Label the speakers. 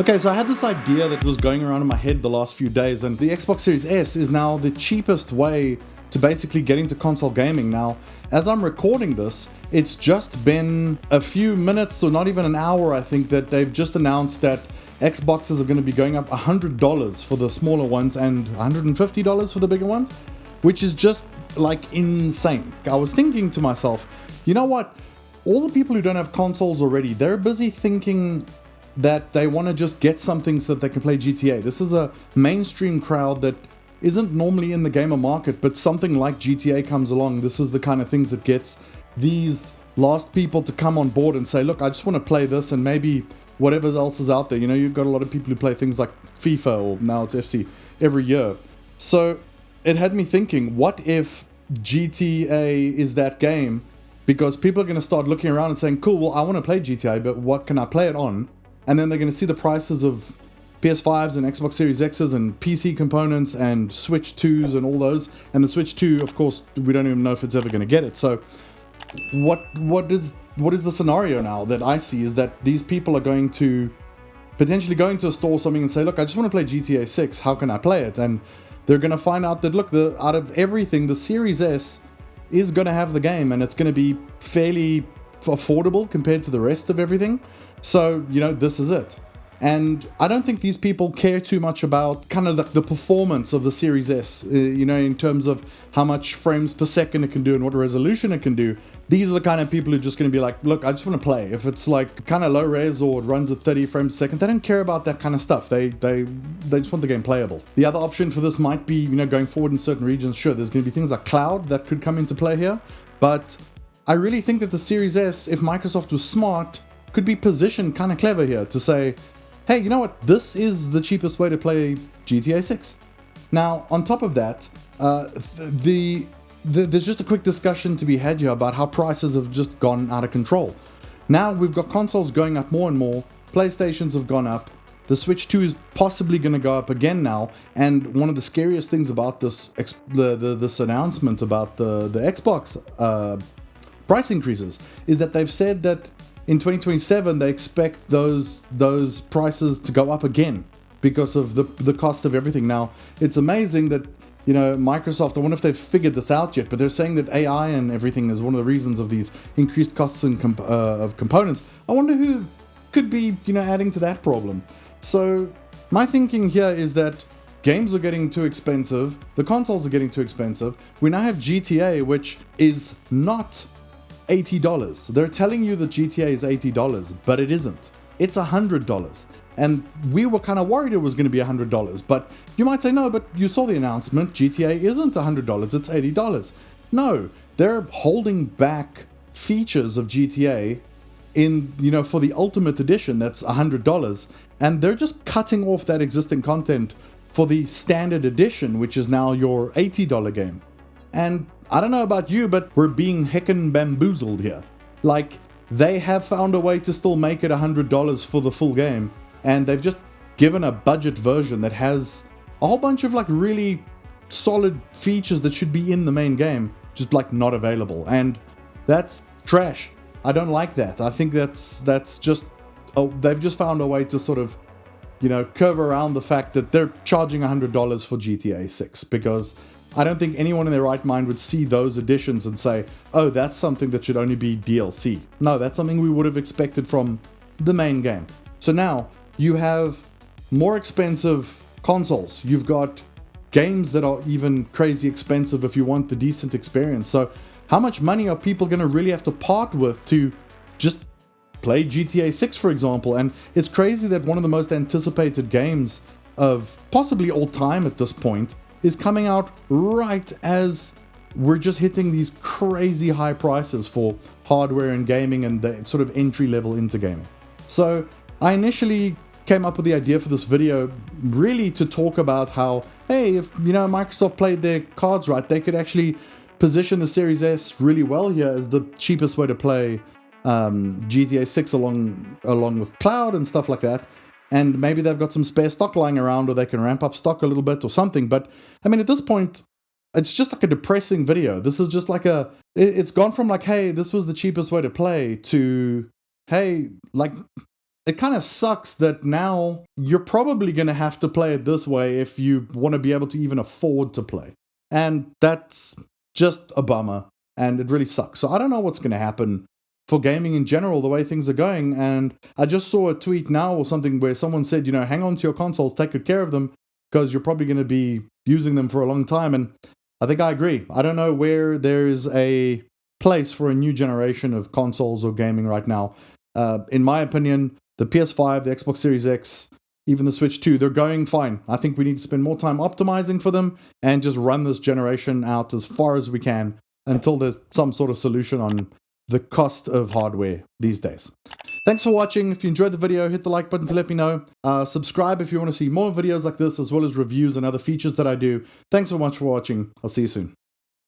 Speaker 1: Okay, so I had this idea that was going around in my head the last few days, and the Xbox Series S is now the cheapest way to basically get into console gaming. Now, as I'm recording this, it's just been a few minutes, or not even an hour, I think, that they've just announced that Xboxes are going to be going up $100 for the smaller ones and $150 for the bigger ones, which is just like insane. I was thinking to myself, you know what? All the people who don't have consoles already, they're busy thinking that they want to just get something so that they can play GTA. This is a mainstream crowd that isn't normally in the gamer market, but something like GTA comes along. This is the kind of things that gets these last people to come on board and say, look, I just want to play this and maybe whatever else is out there. You know, you've got a lot of people who play things like FIFA, or now it's FC, every year. So it had me thinking, what if GTA is that game? Because people are going to start looking around and saying, cool, well, I want to play GTA, but what can I play it on? And then they're going to see the prices of PS5s and Xbox Series X's and PC components and Switch 2s and all those. And the Switch 2, of course, we don't even know if it's ever going to get it. So what is the scenario now that I see is that these people are going to potentially go into a store or something and say, look, I just want to play GTA 6. How can I play it? And they're going to find out that, look, out of everything, the Series S is going to have the game, and it's going to be fairly affordable compared to the rest of everything. So, you know, this is it. And I don't think these people care too much about kind of the performance of the Series S, you know, in terms of how much frames per second it can do and what resolution it can do. These are the kind of people who are just going to be like, look, I just want to play. If it's like kind of low res or it runs at 30 frames a second, they don't care about that kind of stuff. They just want the game playable. The other option for this might be, you know, going forward in certain regions, sure, there's going to be things like cloud that could come into play here. But I really think that the Series S, if Microsoft was smart, could be positioned kind of clever here to say, hey, you know what? This is the cheapest way to play GTA 6. Now, on top of that, there's just a quick discussion to be had here about how prices have just gone out of control. Now we've got consoles going up more and more. PlayStations have gone up. The Switch 2 is possibly going to go up again now. And one of the scariest things about this this announcement about the Xbox price increases is that they've said that in 2027, they expect those prices to go up again because of the cost of everything. Now, it's amazing that, you know, Microsoft, I wonder if they've figured this out yet, but they're saying that AI and everything is one of the reasons of these increased costs of components. I wonder who could be, you know, adding to that problem. So my thinking here is that games are getting too expensive. The consoles are getting too expensive. We now have GTA, which is not $80. They're telling you that GTA is $80, but it isn't. It's $100. And we were kind of worried it was going to be $100. But you might say, no, but you saw the announcement. GTA isn't $100, it's $80. No, they're holding back features of GTA in, you know, for the Ultimate Edition, that's $100. And they're just cutting off that existing content for the Standard Edition, which is now your $80 game. And I don't know about you, but we're being heckin' bamboozled here. Like, they have found a way to still make it $100 for the full game, and they've just given a budget version that has a whole bunch of like really solid features that should be in the main game, just like not available. And that's trash. I don't like that. I think that's just, they've just found a way to sort of, you know, curve around the fact that they're charging $100 for GTA 6, because I don't think anyone in their right mind would see those additions and say, oh, that's something that should only be DLC. No, that's something we would have expected from the main game. So now you have more expensive consoles. You've got games that are even crazy expensive if you want the decent experience. So how much money are people going to really have to part with to just play GTA 6, for example? And it's crazy that one of the most anticipated games of possibly all time at this point is coming out right as we're just hitting these crazy high prices for hardware and gaming and the sort of entry level into gaming. So I initially came up with the idea for this video really to talk about how, hey, if, you know, Microsoft played their cards right, they could actually position the Series S really well here as the cheapest way to play GTA 6 along with cloud and stuff like that. And maybe they've got some spare stock lying around, or they can ramp up stock a little bit or something. But I mean, at this point, it's just like a depressing video. This is just like it's gone from like, hey, this was the cheapest way to play, to, hey, like, it kind of sucks that now you're probably going to have to play it this way if you want to be able to even afford to play. And that's just a bummer, and it really sucks. So I don't know what's going to happen for gaming in general, the way things are going. And I just saw a tweet now or something where someone said, you know, hang on to your consoles, take good care of them, because you're probably going to be using them for a long time. And I think I agree. I don't know where there's a place for a new generation of consoles or gaming right now. In my opinion, the PS5, the Xbox Series X, even the Switch 2, they're going fine. I think we need to spend more time optimizing for them and just run this generation out as far as we can until there's some sort of solution on the cost of hardware these days. Thanks for watching. If you enjoyed the video, hit the like button to let me know. Subscribe if you want to see more videos like this, as well as reviews and other features that I do. Thanks so much for watching. I'll see you soon.